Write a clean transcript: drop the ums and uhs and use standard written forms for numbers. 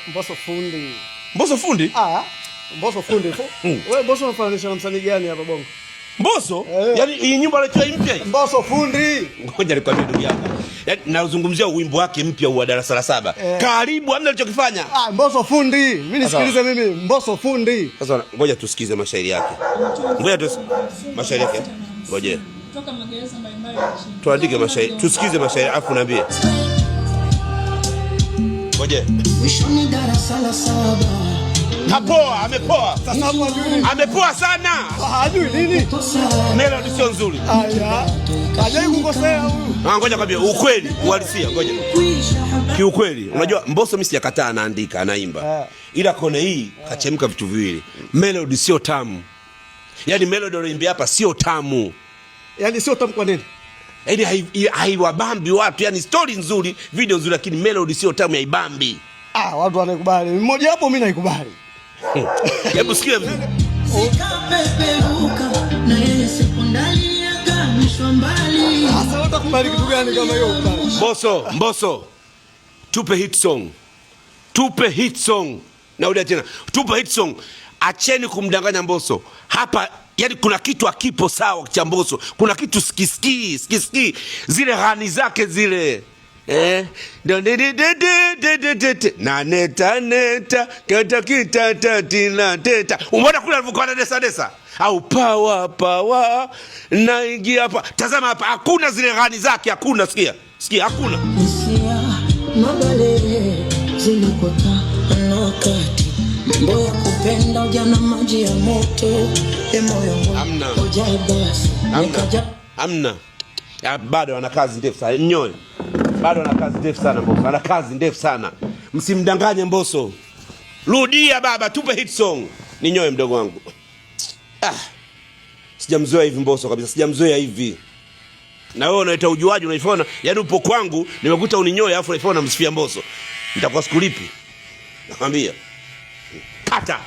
Mbosso fundi. Mbosso fundi? Mbosso fundi. Wewe Mbosso unafananisha na msanii gani hapa Bongo? Mbosso? Yaani hii nyimbo anaitoa mpya hii. Mbosso fundi. Ngoja nikwambie ndugu yangu. Yaani nazungumzia wimbo wake mpya wa darasa la 7. Karibu hamna alichokifanya. Mbosso fundi. Mimi nisikilize mimi Mbosso fundi. Sasa ngoja tusikize mashairi yake. Mashairi yake. Ngoja. Toka magereza mbalimbali. Tuandike mashairi. Tusikize mashairi afu naambie. Ngoja. Mwishoni darasa la 7. Kapoa, amepoa. Sasa hapo ajui. Amepoa sana. Hajui nini? Melody sio nzuri. Hajai kukosea huyu. Ngoja kwambie ukweli, uhalisia, ngoja. Kiukweli, unajua Mbosso mimi sijakataa anaandika, anaimba. Ila kone hii kachemka vitu viwili. Melody sio tamu. Yaani melody anaoimbia hapa sio tamu. Yaani sio tamu kwa nini? Yaani haiwabambi watu, yani story nzuri, video nzuri lakini melody sio tamu, haibambi. Watu wanaikubali. Mmoja hapo mimi naikubali. Hebu sikia mzee. Sikapeperuka na yeye sekondari akamishwa mbali. Sasa utakubali kitu gani kama hiyo ukubali? Mbosso. Tupe hit song. Tupe hit song. Naudia tena. Tupe hit song. Acheni kumdanganya Mbosso. Hapa yani kuna kitu akipo sawa cha Mbosso. Kuna kitu skiski. Zile ghani zake zile. Na neta kita umeona kule alivyokuwa na desa au power naingia hapa. Tazama hapa, hakuna zile ghani zake, hakuna. Sikia hakuna. Nisia mabale zilikota wakati mambo ya kupenda ujana maji ya moto moyo wangu ujai basi amna. Bado ana kazi ndefu sana nyoe. Bado ana kazi ndefu sana Mbosso. Ana kazi ndefu sana. Msimdanganye Mbosso. Rudia baba, tupe hit song. Ni nyoe mdogo wangu. Sijamzoea hivi Mbosso kabisa. Sijamzoea hivi. Na wewe unaita ujuaji unaifona. Yaani upo kwangu nimekuta uninyoe afu unaifona msifia Mbosso. Nitakuwa sikulipi. Nakwambia. Kata.